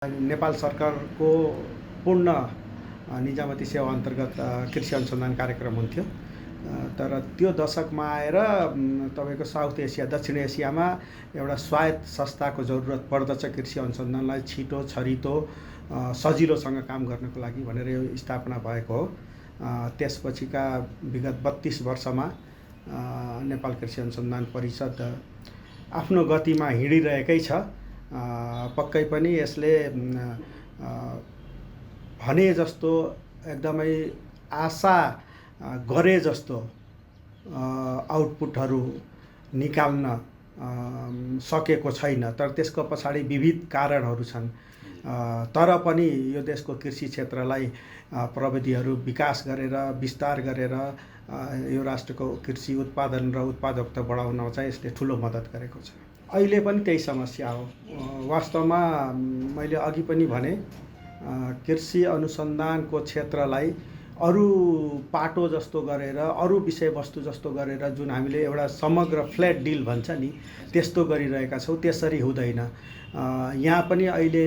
नेपाल सरकारको पूर्ण निजामती सेवा अन्तर्गत कृषि अनुसन्धान कार्यक्रम हुन्थ्यो। तर त्यो दशकमा आएर तपाईँको साउथ एसिया दक्षिण एसियामा एउटा स्वायत्त संस्थाको जरुरत पर्दछ कृषि अनुसन्धानलाई छिटो छरितो सजिलोसँग काम गर्नको लागि भनेर यो स्थापना भएको हो। त्यसपछिका विगत 32 वर्षमा नेपाल कृषि अनुसन्धान परिषद आफ्नो गतिमा हिँडिरहेकै छ। पक्कै पनि यसले भने जस्तो एकदमै आशा गरे जस्तो आउटपुटहरू निकाल्न सकेको छैन। तर त्यसको पछाडि विविध कारणहरू छन्। तर पनि यो देशको कृषि क्षेत्रलाई प्रविधिहरू विकास गरेर विस्तार गरेर यो राष्ट्रको कृषि उत्पादन र उत्पादकता बढाउन चाहिँ यसले ठुलो मद्दत गरेको छ। अहिले पनि त्यही समस्या हो। वास्तवमा मैले अघि पनि भने कृषि अनुसन्धानको क्षेत्रलाई अरू पाटो जस्तो गरेर अरू विषयवस्तु जस्तो गरेर जुन हामीले एउटा समग्र फ्ल्याट डिल भन्छ नि त्यस्तो गरिरहेका छौँ। त्यसरी हुँदैन। यहाँ पनि अहिले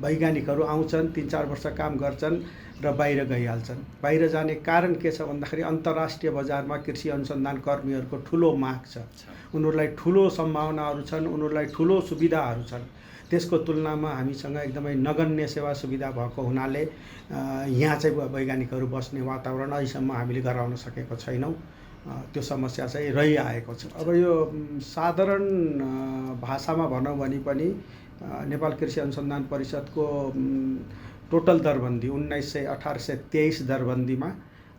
वैज्ञानिकहरू आउँछन्, 3-4 वर्ष काम गर्छन् र बाहिर गइहाल्छन्। बाहिर जाने कारण के छ भन्दाखेरि अन्तर्राष्ट्रिय बजारमा कृषि अनुसन्धान कर्मीहरूको ठुलो माग छ। उनीहरूलाई ठुलो सम्भावनाहरू छन्, उनीहरूलाई ठुलो सुविधाहरू छन्। त्यसको तुलनामा हामीसँग एकदमै नगण्य सेवा सुविधा भएको हुनाले यहाँ चाहिँ वैज्ञानिकहरू बस्ने वातावरण अहिलेसम्म हामीले गराउन सकेको छैनौँ। त्यो समस्या चाहिँ रहिआएको छ। अब यो साधारण भाषामा भनौँ भने पनि नेपाल कृषि अनुसन्धान परिषदको टोटल दरबन्दी 1823 दरबन्दीमा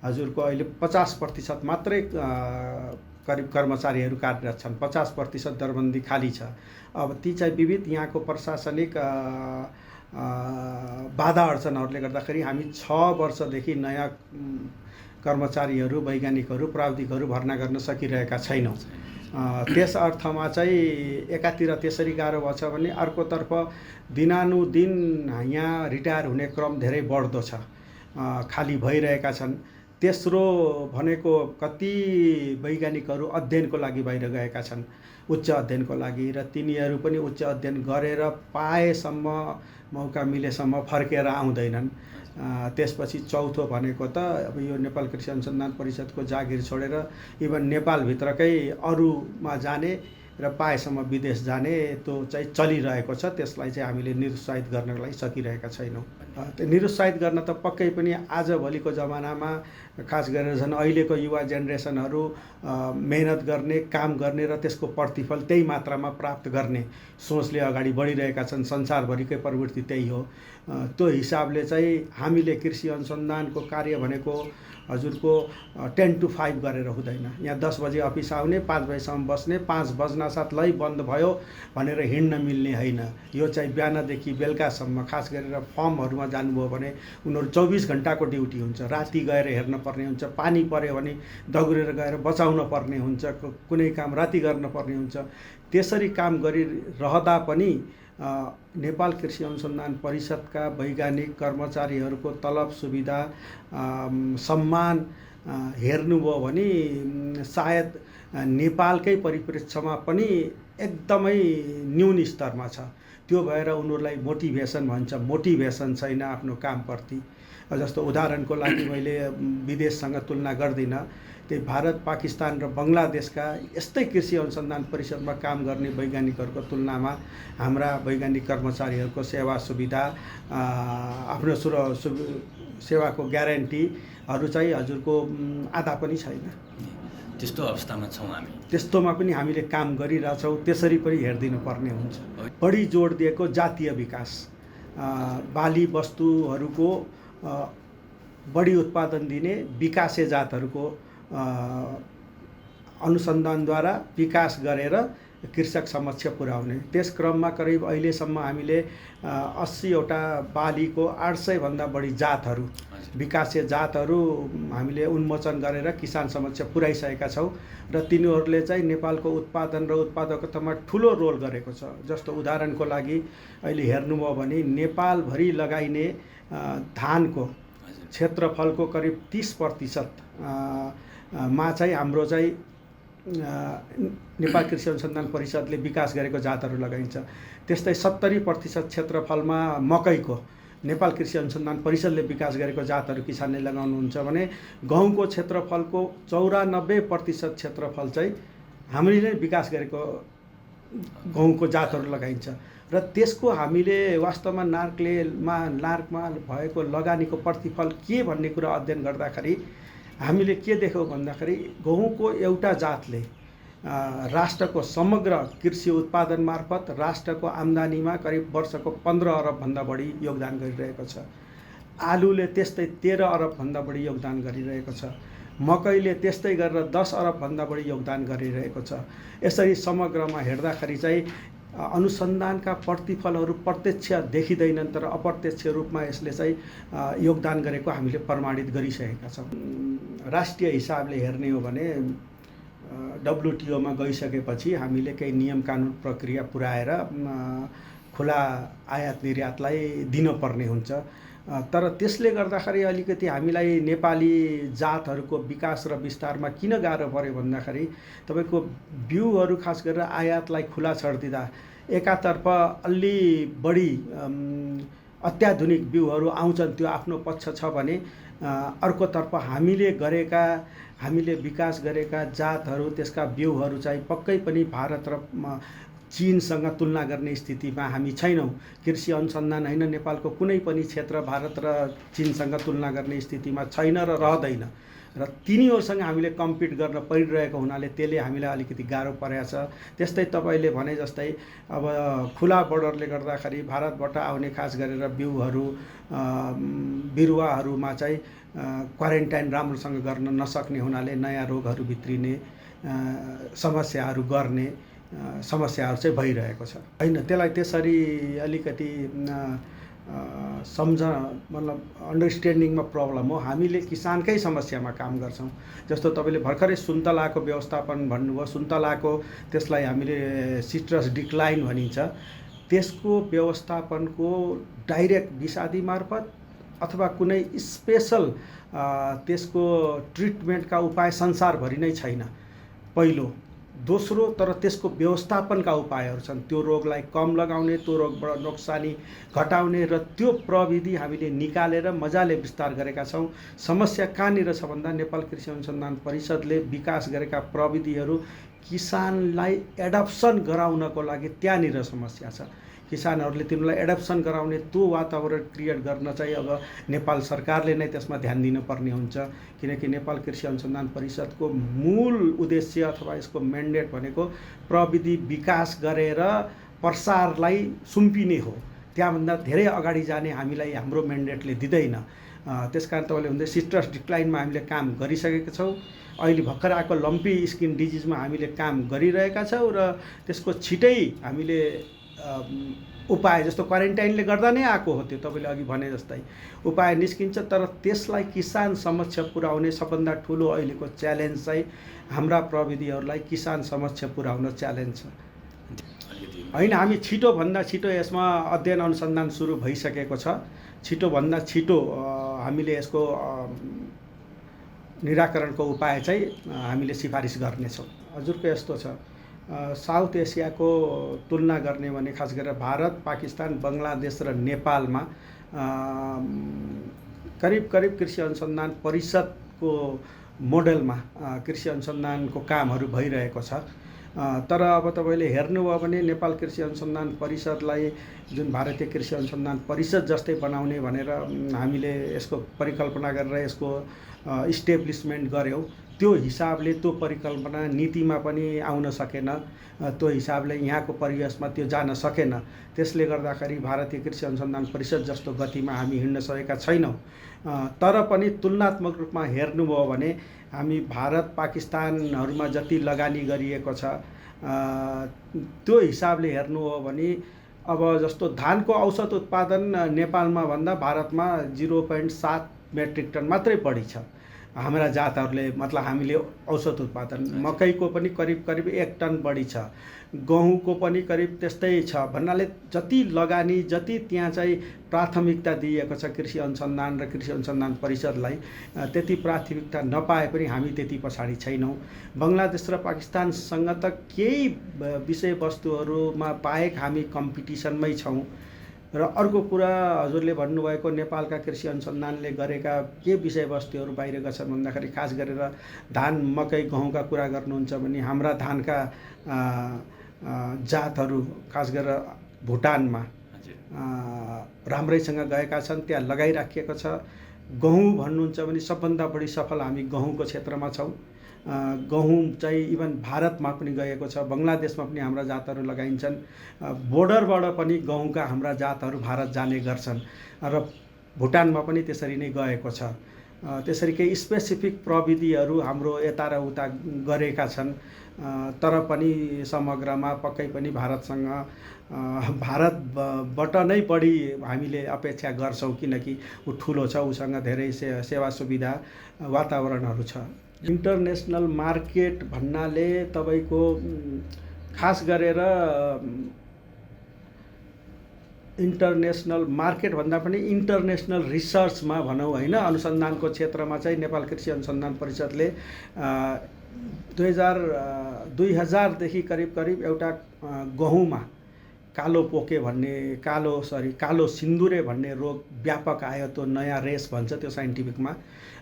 हजुरको अहिले 50% मात्रै करिब कर्मचारीहरू कार्यरत छन्। 50% दरबन्दी खाली छ। अब ती चाहिँ विविध यहाँको प्रशासनिक बाधा अडचनहरूले गर्दाखेरि हामी 6 वर्षदेखि नयाँ कर्मचारीहरू वैज्ञानिकहरू प्राविधिकहरू भर्ना गर्न सकिरहेका छैनौँ। त्यस अर्थमा चाहिँ एकातिर त्यसरी गाह्रो भएछ भने अर्कोतर्फ दिनानुदिन यहाँ रिटायर हुने क्रम धेरै बढ्दो छ, खाली भइरहेका छन्। तेस्रो भनेको कति वैज्ञानिकहरू अध्ययनको लागि बाहिर गएका छन्, उच्च अध्ययनको लागि, र तिनीहरू पनि उच्च अध्ययन गरेर पाएसम्म मौका मिलेसम्म फर्केर आउँदैनन्। त्यसपछि चौथो भनेको त अब यो नेपाल कृषि अनुसन्धान परिषदको जागिर छोडेर इभन नेपालभित्रकै अरूमा जाने र पाएसम्म विदेश जाने त्यो चाहिँ चलिरहेको छ। त्यसलाई चाहिँ हामीले निरुत्साहित गर्नको लागि सकिरहेका छैनौँ। त्यो निरुत्साहित गर्न त पक्कै पनि आजभोलिको जमानामा खास गरेर झन् अहिलेको युवा जेनेरेसनहरू मेहनत गर्ने, काम गर्ने र त्यसको प्रतिफल त्यही मात्रामा प्राप्त गर्ने सोचले अगाडि बढिरहेका छन्। संसारभरिकै प्रवृत्ति त्यही हो। त्यो हिसाबले चाहिँ हामीले कृषि अनुसन्धानको कार्य भनेको हजुरको 10 to 5 गरेर हुँदैन। यहाँ 10 बजे अफिस आउने, 5 बजेसम्म बस्ने, 5 बज्नासाथ लै बन्द भयो भनेर हिँड्न मिल्ने होइन। यो चाहिँ बिहानदेखि बेलुकासम्म, खास गरेर फर्महरूमा जानुभयो भने उनीहरू 24 घन्टाको ड्युटी हुन्छ। राति गएर हेर्न पर्ने हुन्छ, पानी पर्यो भने दगुरेर गएर बचाउन पर्ने हुन्छ, कुनै काम राति गर्न पर्ने हुन्छ। त्यसरी काम गरिरहँदा पनि नेपाल कृषि अनुसन्धान परिषदका वैज्ञानिक कर्मचारीहरूको तलब सुविधा सम्मान हेर्नुभयो भने सायद नेपालकै परिप्रेक्ष्यमा पनि एकदमै न्यून स्तरमा छ। त्यो भएर उनीहरूलाई मोटिभेसन भन्छ, मोटिभेसन छैन आफ्नो कामप्रति। जस्तो उदाहरणको लागि मैले विदेशसँग तुलना गर्दिनँ, त्यही भारत, पाकिस्तान र बङ्गलादेशका यस्तै कृषि अनुसन्धान परिषदमा काम गर्ने वैज्ञानिकहरूको तुलनामा हाम्रा वैज्ञानिक कर्मचारीहरूको सेवा सुविधा, आफ्नो सेवाको ग्यारेन्टीहरू चाहिँ हजुरको आधा पनि छैन। त्यस्तो अवस्थामा छौँ हामी। त्यस्तोमा पनि हामीले काम गरिरहेछौँ। त्यसरी पनि हेरिदिनु पर्ने हुन्छ। बढी जोड दिएको जातीय विकास, बाली वस्तुहरूको बढी उत्पादन दिने विकासे जातहरूको अनुसन्धानद्वारा विकास गरेर कृषक समक्ष पुर्याउने। त्यस क्रममा करिब अहिलेसम्म हामीले 80वटा बालीको 800 भन्दा बढी जातहरू, विकासे जातहरू हामीले उन्मोचन गरेर किसान समक्ष पुर्याइसकेका छौँ र तिनीहरूले चाहिँ नेपालको उत्पादन र उत्पादकतामा ठुलो रोल गरेको छ। जस्तो उदाहरणको लागि अहिले हेर्नुभयो भने नेपालभरि लगाइने धानको क्षेत्रफलको करिब 30% मा चाहिँ हाम्रो चाहिँ नेपाल कृषि अनुसन्धान परिषदले विकास गरेको जातहरू लगाइन्छ। त्यस्तै 70% क्षेत्रफलमा मकैको नेपाल कृषि अनुसन्धान परिषदले विकास गरेको जातहरू किसानले लगाउनुहुन्छ भने गहुँको क्षेत्रफलको 94% क्षेत्रफल चाहिँ हामीले विकास गरेको गहुँको जातहरू लगाइन्छ। र त्यसको हामीले वास्तवमा नार्कमा भएको लगानीको प्रतिफल के भन्ने कुरा अध्ययन गर्दाखेरि हामीले के देख्यौँ भन्दाखेरि गहुँको एउटा जातले राष्ट्रको समग्र कृषि उत्पादन मार्फत राष्ट्रको आम्दानीमा करिब वर्षको 15 अरबभन्दा बढी योगदान गरिरहेको छ। आलुले त्यस्तै 13 अरबभन्दा बढी योगदान गरिरहेको छ। मकैले त्यस्तै गरेर 10 अरबभन्दा बढी योगदान गरिरहेको छ। यसरी समग्रमा हेर्दाखेरि चाहिँ अनुसन्धानका प्रतिफलहरू प्रत्यक्ष देखिँदैनन्, तर अप्रत्यक्ष रूपमा यसले चाहिँ योगदान गरेको हामीले प्रमाणित गरिसकेका छौँ। राष्ट्रिय हिसाबले हेर्ने हो भने WTOमा गइसकेपछि हामीले केही नियम कानुन प्रक्रिया पुर्याएर खुला आयात निर्यातलाई दिनुपर्ने हुन्छ। तर त्यसले गर्दाखेरि अलिकति हामीलाई नेपाली जातहरूको विकास र विस्तारमा किन गाह्रो पर्यो भन्दाखेरि तपाईँको बिउहरू खास गरेर आयातलाई खुला छडिदिँदा एकातर्फ अलि बढी अत्याधुनिक बिउहरू आउँछन्, त्यो आफ्नो पक्ष छ भने अर्कोतर्फ हामीले विकास गरेका जातहरू त्यसका बिउहरू चाहिँ पक्कै पनि भारत र चीनसँग तुलना गर्ने स्थितिमा हामी छैनौँ। कृषि अनुसन्धान होइन, नेपालको कुनै पनि क्षेत्र भारत र चीनसँग तुलना गर्ने स्थितिमा छैन र रहँदैन। र तिनीहरूसँग हामीले कम्पिट गर्न परिरहेको हुनाले त्यसले हामीलाई अलिकति गाह्रो परेको छ। त्यस्तै तपाईँले भने जस्तै अब खुला बोर्डरले गर्दाखेरि भारतबाट आउने खास गरेर बिउहरू बिरुवाहरूमा चाहिँ क्वारेन्टाइन राम्रोसँग गर्न नसक्ने हुनाले नयाँ रोगहरू भित्रिने समस्याहरू चाहिँ भइरहेको छ। होइन, त्यसलाई त्यसरी अलिकति मतलब अन्डरस्ट्यान्डिङमा प्रब्लम हो। हामीले किसानकै समस्यामा काम गर्छौँ। जस्तो तपाईँले भर्खरै सुन्तलाको व्यवस्थापन भन्नुभयो, सुन्तलाको त्यसलाई हामीले सिट्रस डिक्लाइन भनिन्छ। त्यसको व्यवस्थापनको डाइरेक्ट विषादी मार्फत अथवा कुनै स्पेसल त्यसको ट्रिटमेन्टका उपाय संसारभरि नै छैन। पहिलो। दोस्रो, तर त्यसको व्यवस्थापनका उपायहरू छन्। त्यो रोगलाई कम लगाउने, त्यो रोगबाट नोक्सानी घटाउने र त्यो प्रविधि हामीले निकालेर मजाले विस्तार गरेका छौँ। समस्या कहाँनिर छ भन्दा नेपाल कृषि अनुसन्धान परिषदले विकास गरेका प्रविधिहरू किसानलाई एडप्सन गराउनको लागि त्यहाँनिर समस्या छ। किसानहरूले तिनीलाई एडप्सन गराउने त्यो वातावरण क्रिएट गर्न चाहिँ अब नेपाल सरकारले नै त्यसमा ध्यान दिनुपर्ने हुन्छ। किनकि नेपाल कृषि अनुसन्धान परिषदको मूल उद्देश्य अथवा यसको म्यान्डेट भनेको प्रविधि विकास गरेर प्रसारलाई सुम्पिने हो। त्यहाँभन्दा धेरै अगाडि जाने हामीलाई हाम्रो म्यान्डेटले दिँदैन। त्यसकारण तपाईँले भन्दै सिट्रस डिक्लाइनमा हामीले काम गरिसकेका छौँ। अहिले भर्खर आएको लम्पी स्किन डिजिजमा हामीले काम गरिरहेका छौँ र त्यसको छिटै हामीले उपाय जस्तो क्वारेन्टाइनले गर्दा नै आएको हो, त्यो तपाईँले अघि भने जस्तै उपाय निस्किन्छ। तर त्यसलाई किसान समक्ष पुर्याउने सबभन्दा ठुलो अहिलेको च्यालेन्ज चाहिँ हाम्रा प्रविधिहरूलाई किसान समक्ष पुर्याउन च्यालेन्ज छ। होइन, हामी छिटोभन्दा छिटो यसमा अध्ययन अनुसन्धान सुरु भइसकेको छ। छिटोभन्दा छिटो हामीले यसको निराकरणको उपाय चाहिँ हामीले सिफारिस गर्नेछौँ। हजुरको यस्तो छ, साउथ एसियाको तुलना गर्ने भने खास गरेर भारत, पाकिस्तान, बङ्गलादेश र नेपालमा करिब कृषि अनुसन्धान परिषदको मोडेलमा कृषि अनुसन्धानको कामहरू भइरहेको छ। तर अब तपाईँले हेर्नुभयो भने नेपाल कृषि अनुसन्धान परिषदलाई जुन भारतीय कृषि अनुसन्धान परिषद जस्तै बनाउने भनेर हामीले यसको परिकल्पना गरेर यसको इस्टेब्लिसमेन्ट गऱ्यौँ। त्यो हिसाबले त्यो परिकल्पना नीतिमा पनि आउन सकेन, त्यो हिसाबले यहाँको परिवेशमा त्यो जान सकेन। त्यसले गर्दाखेरि भारतीय कृषि अनुसन्धान परिषद जस्तो गतिमा हामी हिँड्न सकेका छैनौँ। तर पनि तुलनात्मक रूपमा हेर्नुभयो भने हामी भारत, पाकिस्तानहरूमा जति लगानी गरिएको छ त्यो हिसाबले हेर्नु हो भने अब जस्तो धानको औसत उत्पादन नेपालमा भन्दा भारतमा 0.7 मेट्रिक टन मात्रै बढी छ। हाम्रा जातहरूले मतलब हामीले औसत उत्पादन मकैको पनि करिब करिब 1 टन बढी छ, गहुँको पनि करिब त्यस्तै छ भन्नाले जति लगानी जति त्यहाँ चाहिँ प्राथमिकता दिएको छ कृषि अनुसन्धान र कृषि अनुसन्धान परिषदलाई त्यति प्राथमिकता नपाए पनि हामी त्यति पछाडि छैनौँ। बङ्गलादेश र पाकिस्तानसँग त केही विषयवस्तुहरूमा बाहेक हामी कम्पिटिसनमै छौँ। र अर्को कुरा हजुरले भन्नुभएको नेपालका कृषि अनुसन्धानले गरेका के विषयवस्तुहरू बाहिर छन् भन्दाखेरि खास गरेर धान मकै गहुँका कुरा गर्नुहुन्छ भने हाम्रा धानका जातहरू खास गरेर भुटानमा राम्रैसँग गएका छन्, त्यहाँ लगाइराखिएको छ। गहुँ भन्नुहुन्छ भने सबभन्दा बढी सफल हामी गहुँको क्षेत्रमा छौँ। गहुँ चाहिँ इभन भारतमा पनि गएको छ, बङ्गलादेशमा पनि हाम्रा जातहरू लगाइन्छन्, बोर्डरबाट पनि गहुँका हाम्रा जातहरू भारत जाने गर्छन् र भुटानमा पनि त्यसरी नै गएको छ। त्यसरी केही स्पेसिफिक प्रविधिहरू हाम्रो यता र उता गरेका छन्, तर पनि समग्रमा पक्कै पनि भारतसँग भारतबाट नै बढी हामीले अपेक्षा गर्छौँ, किनकि ऊ ठुलो छ, उसँग धेरै सेवा सुविधा वातावरणहरू छ। इन्टरनेसनल मार्केट भन्नाले तपाईँको खास गरेर इन्टरनेसनल मार्केट भन्दा पनि इन्टरनेसनल रिसर्चमा भनौँ होइन, अनुसन्धानको क्षेत्रमा चाहिँ नेपाल कृषि अनुसन्धान परिषदले 2000देखि करिब करिब एउटा गहुँमा कालो पोके भन्ने कालो सिन्दुरे भन्ने रोग व्यापक आयो। त्यो नयाँ रेस भन्छ त्यो साइन्टिफिकमा।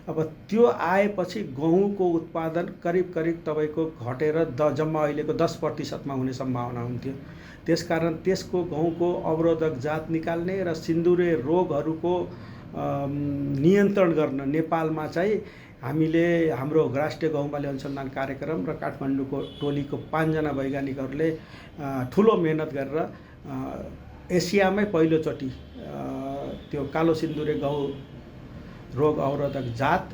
अब त्यो आएपछि गहुँको उत्पादन करिब करिब तपाईँको घटेर जम्मा अहिलेको 10% हुने सम्भावना हुन्थ्यो। त्यसकारण त्यसको गहुँको अवरोधक जात निकाल्ने र सिन्दुरे रोगहरूको नियन्त्रण गर्न नेपालमा चाहिँ हामीले हाम्रो राष्ट्रिय गहुँबाली अनुसन्धान कार्यक्रम र काठमाडौँको टोलीको 5 जना वैज्ञानिकहरूले ठुलो मेहनत गरेर एसियामै पहिलोचोटि त्यो कालो सिन्दुरे गहुँ रोग अवरोधक जात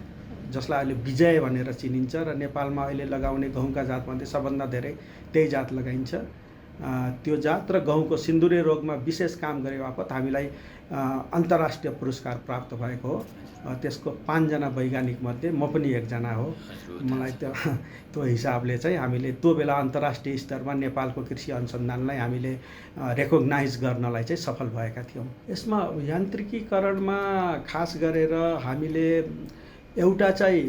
जसलाई अहिले विजय भनेर चिनिन्छ र नेपालमा अहिले लगाउने गहुँका जातमध्ये सबभन्दा धेरै त्यही जात लगाइन्छ। त्यो जात र गहुँको सिन्दुरे रोगमा विशेष काम गरे बापत हामीलाई अन्तर्राष्ट्रिय पुरस्कार प्राप्त भएको हो। त्यसको 5 जना वैज्ञानिक मध्ये म पनि एकजना हो। मलाई त्यो हिसाबले चाहिँ हामीले त्यो बेला अन्तर्राष्ट्रिय स्तरमा नेपालको कृषि अनुसन्धानलाई हामीले रेकग्नाइज गर्नलाई चाहिँ सफल भएका थियौँ। यसमा यान्त्रिकीकरणमा खास गरेर हामीले एउटा चाहिँ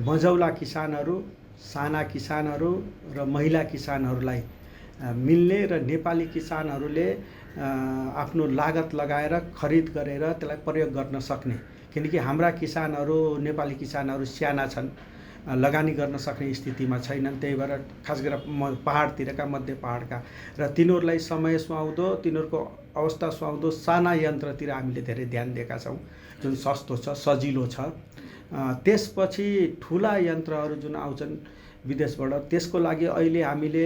मझौला किसानहरू, साना किसानहरू र महिला किसानहरूलाई मिल्ने र नेपाली किसानहरूले आफ्नो लागत लगाएर खरिद गरेर त्यसलाई प्रयोग गर्न सक्ने, किनकि हाम्रा किसानहरू नेपाली किसानहरू साना छन्, लगानी गर्न सक्ने स्थितिमा छैनन्। त्यही भएर खास गरेर पहाडतिरका मध्य पहाडका र तिनीहरूलाई समय सुहाउँदो, तिनीहरूको अवस्था सुहाउँदो साना यन्त्रतिर हामीले धेरै ध्यान दिएका छौँ, जुन सस्तो छ, सजिलो छ। त्यसपछि ठुला यन्त्रहरू जुन आउँछन् विदेशबाट, त्यसको लागि अहिले हामीले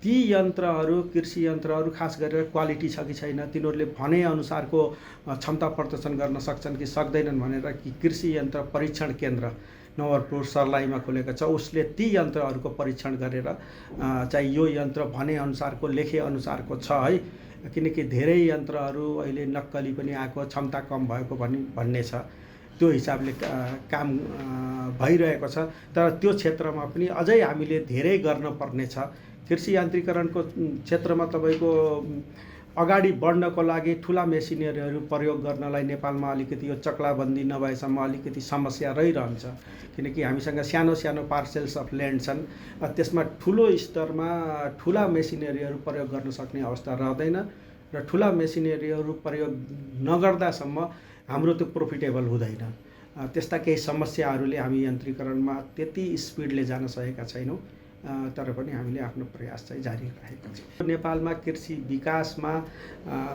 ती यन्त्रहरू, कृषि यन्त्रहरू खास गरेर क्वालिटी छ कि छैन, तिनीहरूले भने अनुसारको क्षमता प्रदर्शन गर्न सक्छन् कि सक्दैनन् भनेर कि कृषि यन्त्र परीक्षण केन्द्र नवरपुर सर्लाहीमा खोलेको छ। उसले ती यन्त्रहरूको परीक्षण गरेर चाहिँ यो यन्त्र भने अनुसारको, लेखे अनुसारको छ है, किनकि धेरै यन्त्रहरू अहिले नक्कली पनि आएको, क्षमता कम भएको भन्ने छ। त्यो हिसाबले काम भइरहेको छ। तर त्यो क्षेत्रमा पनि अझै हामीले धेरै गर्न पर्ने छ। कृषि यान्त्रिकरणको क्षेत्रमा तपाईँको अगाडि बढ्नको लागि ठुला मेसिनरीहरू प्रयोग गर्नलाई नेपालमा अलिकति यो चक्लाबन्दी नभएसम्म अलिकति समस्या रहिरहन्छ, किनकि हामीसँग सानो सानो पार्सेल्स अफ ल्यान्ड छन्। त्यसमा ठुलो स्तरमा ठुला मेसिनरीहरू प्रयोग गर्न सक्ने अवस्था रहँदैन र ठुला मेसिनरीहरू प्रयोग नगर्दासम्म हाम्रो त्यो प्रोफिटेबल हुँदैन। त्यस्ता केही समस्याहरूले हामी यन्त्रीकरणमा त्यति स्पिडले जान सकेका छैनौँ, तर पनि हामीले आफ्नो प्रयास चाहिँ जारी राखेका छौँ। नेपालमा कृषि विकासमा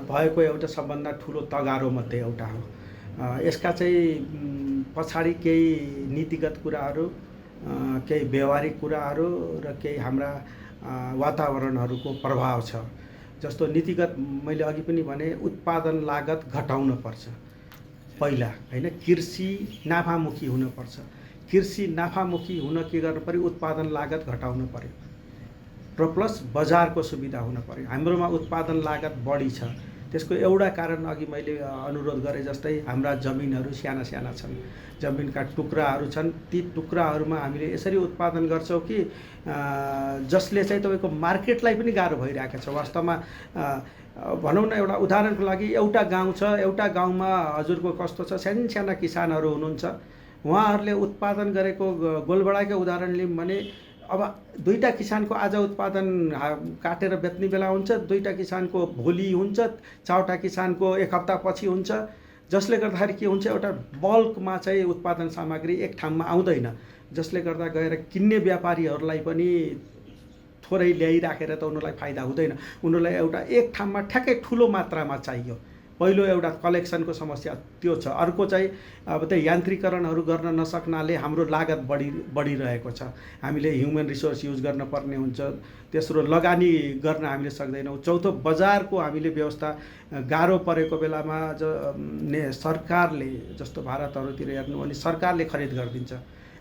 भएको एउटा सबभन्दा ठुलो तगारोमध्ये एउटा हो। यसका चाहिँ पछाडि केही नीतिगत कुराहरू, केही व्यवहारिक कुराहरू र केही हाम्रा वातावरणहरूको प्रभाव छ। जस्तो नीतिगत मैले अघि पनि भने उत्पादन लागत घटाउन पर्छ पहिला हैन, कृषि नाफामुखी हुनुपर्छ। कृषि नाफामुखी हुन के गर्नु पर्यो, उत्पादन लागत घटाउनु पर्यो र प्लस बजारको सुविधा हुन पर्यो। हाम्रोमा उत्पादन लागत बढी छ, त्यसको एउटा कारण अघि मैले अनुरोध गरेँ जस्तै हाम्रा जमिनहरू साना साना छन्, जमिनका टुक्राहरू छन्। ती टुक्राहरूमा हामीले यसरी उत्पादन गर्छौँ कि जसले चाहिँ तपाईँको मार्केटलाई पनि गाह्रो भइरहेको छ। वास्तवमा भनौँ न, एउटा उदाहरणको लागि एउटा गाउँ छ, एउटा गाउँमा हजुरको कस्तो छ, साना किसानहरू हुनुहुन्छ, उहाँहरूले उत्पादन गरेको गोलबडाकै उदाहरण लियौँ भने अब दुईवटा किसानको आज उत्पादन काटेर बेच्ने बेला हुन्छ, दुईवटा किसानको भोलि हुन्छ, चारवटा किसानको एक हप्तापछि हुन्छ, जसले गर्दाखेरि के हुन्छ, एउटा बल्कमा चाहिँ उत्पादन सामग्री एक ठाउँमा आउँदैन, जसले गर्दा गएर किन्ने व्यापारीहरूलाई पनि थोरै ल्याइराखेर त उनीहरूलाई फाइदा हुँदैन। उनीहरूलाई एउटा एक ठाउँमा ठ्याक्कै ठुलो मात्रामा चाहियो। पहिलो एउटा कलेक्सनको समस्या त्यो छ। अर्को चाहिँ अब त्यो यान्त्रिकरणहरू गर्न नसक्नाले हाम्रो लागत बढिरहेको छ। हामीले ह्युमन रिसोर्स युज गर्न पर्ने हुन्छ, तेस्रो लगानी गर्न हामीले सक्दैनौँ, चौथो बजारको हामीले व्यवस्था गाह्रो परेको बेलामा सरकारले, जस्तो भारतहरूतिर हेर्नु भने सरकारले खरिद गरिदिन्छ।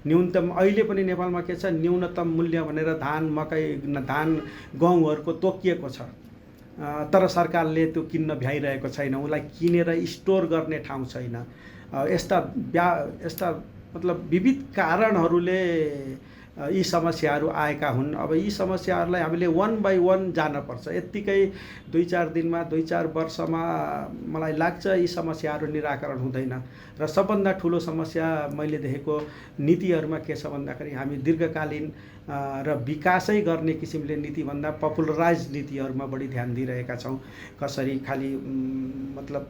न्यूनतम अहिले पनि नेपालमा के छ, न्यूनतम मूल्य भनेर धान, मकै, धान, गहुँहरूको तोकिएको छ, तर सरकारले त्यो किन्न भ्याइरहेको छैन। उसलाई किनेर स्टोर गर्ने ठाउँ छैन। यस्ता मतलब विविध कारणहरूले यी समस्याहरू आएका हुन्। अब यी समस्याहरूलाई हामीले वन बाई वन जानुपर्छ। यत्तिकै 2-4 दिनमा, 2-4 वर्षमा मलाई लाग्छ यी समस्याहरू निराकरण हुँदैन। र सबभन्दा ठुलो समस्या मैले देखेको नीतिहरूमा के छ भन्दाखेरि हामी दीर्घकालीन र विकासै गर्ने किसिमले नीतिभन्दा पपुलराइज नीतिहरूमा बढी ध्यान दिइरहेका छौँ। कसरी खालि मतलब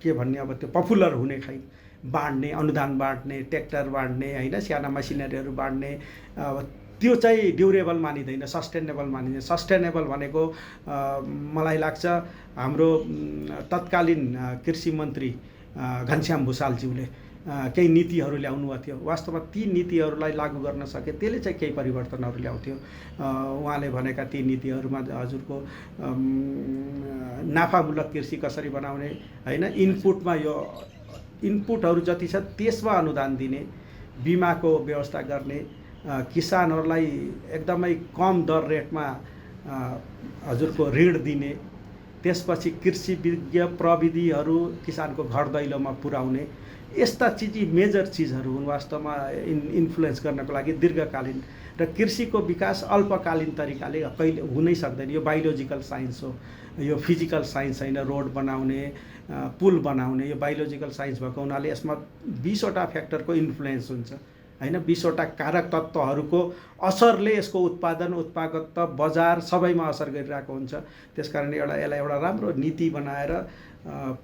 के भन्ने, अब त्यो पपुलर हुने खाइ बाँड्ने, अनुदान बाँड्ने, ट्र्याक्टर बाँड्ने, होइन, साना मसिनरीहरू बाँड्ने, त्यो चाहिँ ड्युरेबल मानिँदैन, सस्टेनेबल मानिँदैन। सस्टेनेबल भनेको मलाई लाग्छ हाम्रो तत्कालीन कृषि मन्त्री घनश्याम भुसालज्यूले केही नीतिहरू ल्याउनु थियो। वास्तवमा ती नीतिहरूलाई लागू गर्न सके त्यसले चाहिँ केही परिवर्तनहरू ल्याउँथ्यो। उहाँले भनेका ती नीतिहरूमा हजुरको नाफामूलक कृषि कसरी बनाउने, होइन, इनपुटमा यो इनपुटहरू जति छ त्यसमा अनुदान दिने, बिमाको व्यवस्था गर्ने, किसानहरूलाई एकदमै कम दर रेटमा हजुरको ऋण दिने, त्यसपछि कृषि विज्ञ प्रविधिहरू किसानको घर दैलोमा पुर्याउने, यस्ता मेजर चिजहरू हुन् वास्तवमा इन्फ्लुएन्स गर्नको लागि दीर्घकालीन। र कृषिको विकास अल्पकालीन तरिकाले कहिले हुनै सक्दैन। यो बायोलोजिकल साइन्स हो, यो फिजिकल साइन्स होइन। रोड बनाउने, पुल बनाउने, यो बायोलोजिकल साइन्स भएको हुनाले यसमा 20वटा फ्याक्टरको इन्फ्लुएन्स हुन्छ, होइन, 20वटा कारक तत्त्वहरूको असरले यसको उत्पादन, उत्पादकता, बजार सबैमा असर गरिरहेको हुन्छ। त्यसकारण यसलाई एउटा राम्रो नीति बनाएर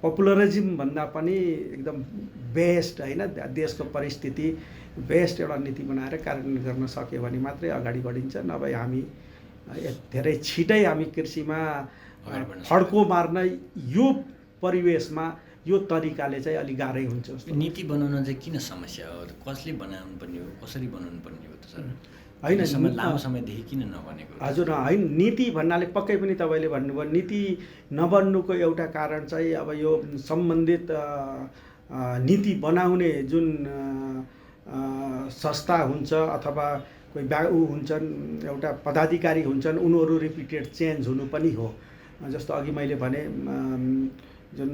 पपुलरिज्म भन्दा पनि एकदम बेस्ट, होइन, देशको परिस्थिति बेस्ट एउटा नीति बनाएर कार्यान्वयन गर्न सक्यो भने मात्रै अगाडि बढिन्छ। नभए हामी धेरै छिटै हामी कृषिमा फड्को मार्न यो परिवेशमा यो तरिकाले चाहिँ अलिक गाह्रै हुन्छ जस्तो। नीति बनाउन चाहिँ किन समस्या हो? कसले बनाउनु पर्ने हो, कसरी बनाउनु पर्ने हो त सर? होइन, लामो समयदेखि किन नबनेको? हजुर, होइन, नीति भन्नाले पक्कै पनि तपाईँले भन्नुभयो, नीति नबन्नुको एउटा कारण चाहिँ अब यो सम्बन्धित नीति बनाउने जुन संस्था हुन्छ अथवा कोही हुन्छन्, एउटा पदाधिकारी हुन्छन्, उनीहरू रिपिटेड चेन्ज हुनु पनि हो। जस्तो अघि मैले भने जुन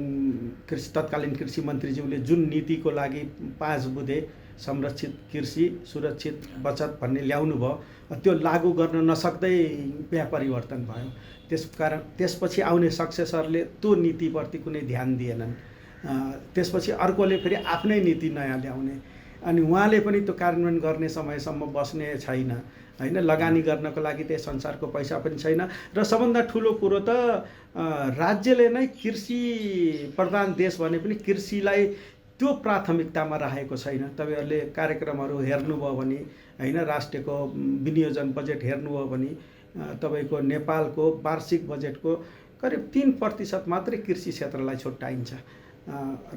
तत्कालीन कृषि मन्त्रीज्यूले जुन नीतिको लागि 5 बुँदे संरक्षित कृषि सुरक्षित बचत भन्ने ल्याउनु भयो, त्यो लागू गर्न नसक्दै यहाँ परिवर्तन भयो। त्यसकारण त्यसपछि आउने सक्सेसरले त्यो नीतिप्रति कुनै ध्यान दिएनन्। त्यसपछि अर्कोले फेरि आफ्नै नीति नयाँ ल्याउने, अनि उहाँले पनि त्यो कार्यान्वयन गर्ने समयसम्म बस्ने छैन, होइन। लगानी गर्नको लागि त्यही संसारको पैसा पनि छैन। र सबभन्दा ठुलो कुरो त राज्यले नै कृषि प्रधान देश भने पनि कृषिलाई त्यो प्राथमिकतामा राखेको छैन। तपाईँहरूले कार्यक्रमहरू हेर्नुभयो भने, होइन, राष्ट्रको विनियोजन बजेट हेर्नुभयो भने तपाईँको नेपालको वार्षिक बजेटको करिब 3% मात्रै कृषि क्षेत्रलाई छुट्याइन्छ।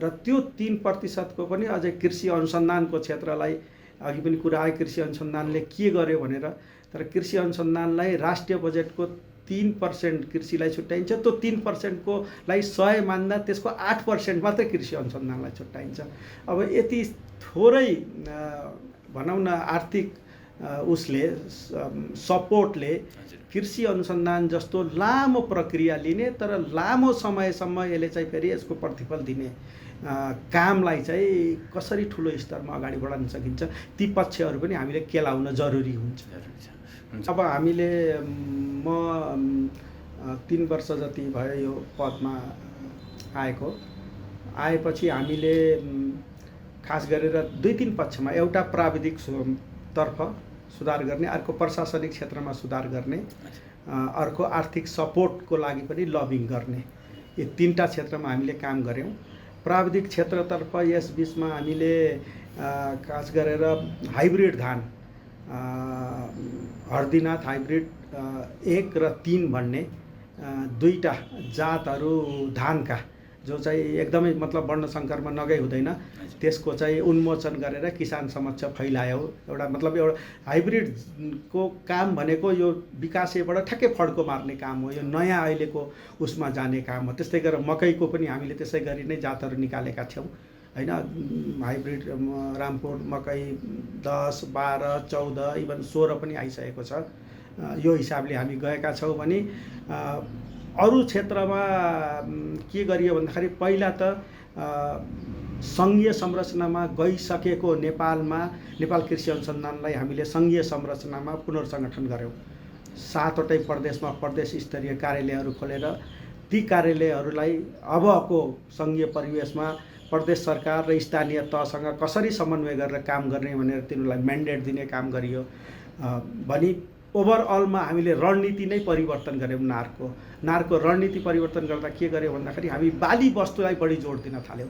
र त्यो 3% को पनि अझै कृषि अनुसन्धानको क्षेत्रलाई, अघि पनि कुरा आयो कृषि अनुसन्धानले के गर्यो भनेर, तर कृषि अनुसन्धानलाई राष्ट्रिय बजेटको 3% कृषिलाई छुट्याइन्छ। त्यो 3% को लाई 100 मान्दा त्यसको 8% मात्रै कृषि अनुसन्धानलाई छुट्याइन्छ। अब यति थोरै भनौँ न आर्थिक उसले सपोर्टले कृषि अनुसन्धान जस्तो लामो प्रक्रिया लिने तर लामो समयसम्म यसले चाहिँ फेरि यसको प्रतिफल दिने कामलाई चाहिँ कसरी ठुलो स्तरमा अगाडि बढाउन सकिन्छ ती पक्षहरू पनि हामीले केलाउन जरुरी हुन्छ। अब हामीले म 3 वर्ष जति भयो यो पदमा आएपछि हामीले खास गरेर 2-3 पक्षमा एउटा प्राविधिक तर्फ सुधार गर्ने, अर्को प्रशासनिक क्षेत्रमा सुधार गर्ने, अर्को आर्थिक सपोर्टको लागि पनि लबिङ गर्ने, यो 3टा क्षेत्रमा हामीले काम गऱ्यौँ। प्राविधिक क्षेत्रतर्फ यस बिचमा हामीले खास गरेर हाइब्रिड धान हर्दीनाथ हाइब्रिड 1 र 3 भन्ने 2टा जातहरू धानका जो चाहिँ एकदमै मतलब वर्ण सङ्करमा नगई हुँदैन त्यसको चाहिँ उन्मोचन गरेर किसान समक्ष फैलायो। एउटा मतलब एउटा हाइब्रिडको काम भनेको यो विकासेबाट ठ्याक्कै फड्को मार्ने काम हो, यो नयाँ अहिलेको उसमा जाने काम हो। त्यस्तै गरेर मकैको पनि हामीले त्यसै गरी नै जातहरू निकालेका थियौँ हैन। हाइब्रिड रामपुर मकै 10, 12, 14 इभन 16 पनि आइसकेको छ। यो हिसाबले हामी गएका छौँ भने अरू क्षेत्रमा के गरियो भन्दाखेरि पहिला त सङ्घीय संरचनामा गइसकेको नेपाल कृषि अनुसन्धानलाई हामीले सङ्घीय संरचनामा पुनर्संगठन गऱ्यौँ। 7वटै प्रदेशमा प्रदेश स्तरीय कार्यालयहरू खोलेर ती कार्यालयहरूलाई अबको सङ्घीय परिवेशमा प्रदेश सरकार र स्थानीय तहसँग कसरी समन्वय गरेर काम गर्ने भनेर तिनीहरूलाई म्यान्डेट दिने काम गरियो। भनी ओभरअलमा हामीले रणनीति नै परिवर्तन गऱ्यौँ। नारको रणनीति परिवर्तन गर्दा के गर्यो भन्दाखेरि हामी बाली वस्तुलाई बढी जोड दिन थाल्यौँ,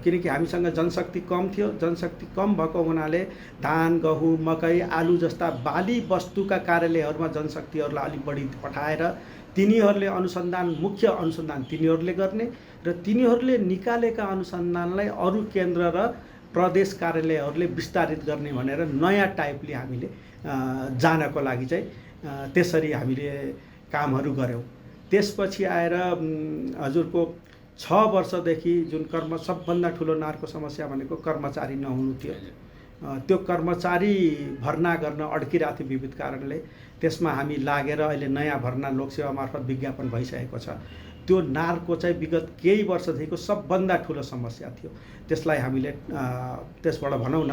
किनकि हामीसँग जनशक्ति कम थियो। जनशक्ति कम भएको हुनाले धान, गहुँ, मकै, आलु जस्ता बाली वस्तुका कार्यालयहरूमा जनशक्तिहरूलाई अलिक बढी पठाएर तिनीहरूले मुख्य अनुसन्धान तिनीहरूले गर्ने र तिनीहरूले निकालेका अनुसन्धानलाई अरू केन्द्र र प्रदेश कार्यालयहरूले विस्तारित गर्ने भनेर नयाँ टाइपले हामीले जानको लागि चाहिँ त्यसरी हामीले कामहरू गऱ्यौँ। त्यसपछि आएर हजुरको 6 वर्षदेखि जुन सबभन्दा ठुलो नारको समस्या भनेको कर्मचारी नहुनु थियो। त्यो कर्मचारी भर्ना गर्न अड्किरहेको थियो विविध कारणले। त्यसमा हामी लागेर अहिले नयाँ भर्ना लोकसेवा मार्फत विज्ञापन भइसकेको छ। त्यो नारको चाहिँ विगत केही वर्षदेखिको सबभन्दा ठुलो समस्या थियो। त्यसलाई हामीले त्यसबाट भनौँ न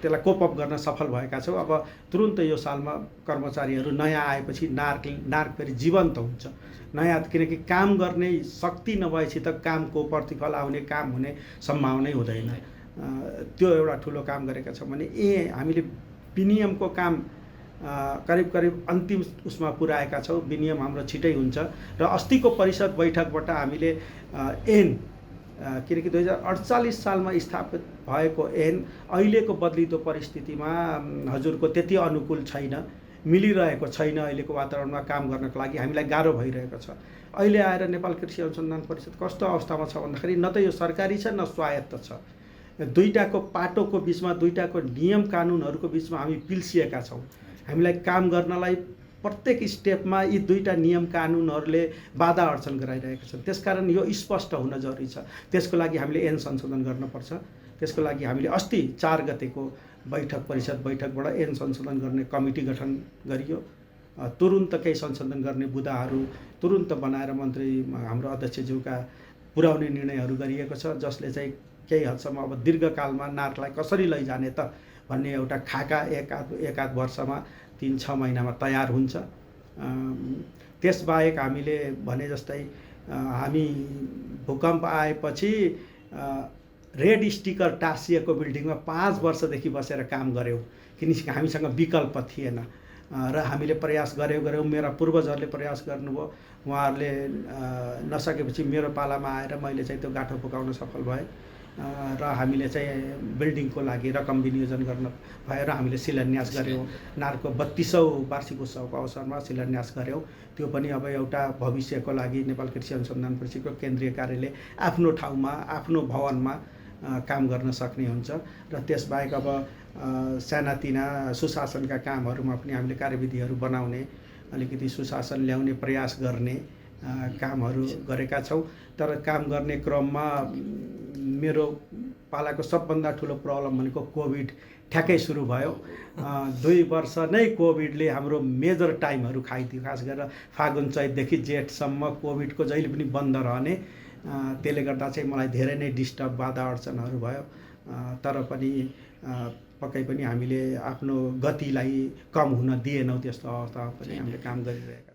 त्यसलाई कोपअप गर्न सफल भएका छौँ। अब तुरुन्त यो सालमा कर्मचारीहरू नयाँ आएपछि नार फेरि जीवन्त हुन्छ। नयाँ किनकि काम गर्ने शक्ति नभएपछि त कामको प्रतिफल आउने, काम हुने सम्भावनै हुँदैन। त्यो एउटा ठुलो काम गरेका छौँ भने हामीले विनियमको काम करिब अन्तिम उसमा पुर्याएका छौँ। विनियम हाम्रो छिटै हुन्छ र अस्तिको परिषद बैठकबाट हामीले किनकि 2048 सालमा स्थापित भएको अहिलेको बदलिदो परिस्थितिमा हजुरको त्यति अनुकूल छैन, मिलिरहेको छैन। अहिलेको वातावरणमा काम गर्नको लागि हामीलाई गाह्रो भइरहेको छ। अहिले आएर नेपाल कृषि अनुसन्धान परिषद कस्तो अवस्थामा छ भन्दाखेरि न त यो सरकारी छ न स्वायत्त छ। दुईटाको पाटोको बिचमा, दुईटाको नियम कानुनहरूको बिचमा हामी पिल्सिएका छौँ। हामीलाई काम गर्नलाई प्रत्येक स्टेपमा यी दुईटा नियम कानुनहरूले बाधा अड्चन गराइरहेका छन्। त्यसकारण यो स्पष्ट हुन जरुरी छ। त्यसको लागि हामीले संशोधन गर्नुपर्छ। त्यसको लागि हामीले अस्ति 4 गतेको परिषद बैठकबाट संशोधन गर्ने कमिटी गठन गरियो। तुरुन्त केही संशोधन गर्ने बुदाहरू तुरुन्त बनाएर मन्त्री हाम्रो अध्यक्षज्यूका पुर्याउने निर्णयहरू गरिएको छ, जसले चाहिँ केही हदसम्म अब दीर्घकालमा नारलाई कसरी लैजाने त भन्ने एउटा खाका एक आध वर्षमा 3-6 महिनामा तयार हुन्छ। त्यसबाहेक हामीले भने जस्तै हामी भूकम्प आएपछि रेड स्टिकर टाँसिएको बिल्डिङमा 5 वर्षदेखि बसेर काम गऱ्यौँ, किनकि हामीसँग विकल्प थिएन र हामीले प्रयास गऱ्यौँ। मेरा पूर्वजहरूले प्रयास गर्नुभयो, उहाँहरूले नसकेपछि मेरो पालामा आएर मैले चाहिँ त्यो गाँठो फुकाउन सफल भएँ र हामीले चाहिँ बिल्डिङको लागि रकम विनियोजन गर्न भएर हामीले शिलान्यास गऱ्यौँ। नारको 32औं वार्षिक उत्सवको अवसरमा शिलान्यास गऱ्यौँ। त्यो पनि अब एउटा भविष्यको लागि नेपाल कृषि अनुसन्धान परिषदको केन्द्रीय कार्यालय आफ्नो ठाउँमा, आफ्नो भवनमा काम गर्न सक्ने हुन्छ। र त्यसबाहेक अब सानातिना सुशासनका कामहरूमा पनि हामीले कार्यविधिहरू बनाउने, अलिकति सुशासन ल्याउने प्रयास गर्ने कामहरू गरेका छौँ। तर काम गर्ने क्रममा मेरो पालाको सबभन्दा ठुलो प्रब्लम भनेको कोभिड ठ्याक्कै सुरु भयो। 2 वर्ष नै कोभिडले हाम्रो मेजर टाइमहरू खाइदियो। खास गरेर फागुन चैतदेखि जेठसम्म कोभिडको जहिले पनि बन्द रहने, त्यसले गर्दा चाहिँ मलाई धेरै नै डिस्टर्ब बाधा अडचनहरू भयो। तर पनि पक्कै पनि हामीले आफ्नो गतिलाई कम हुन दिएनौँ। त्यस्तो अवस्थामा पनि हामीले काम गरिरहेका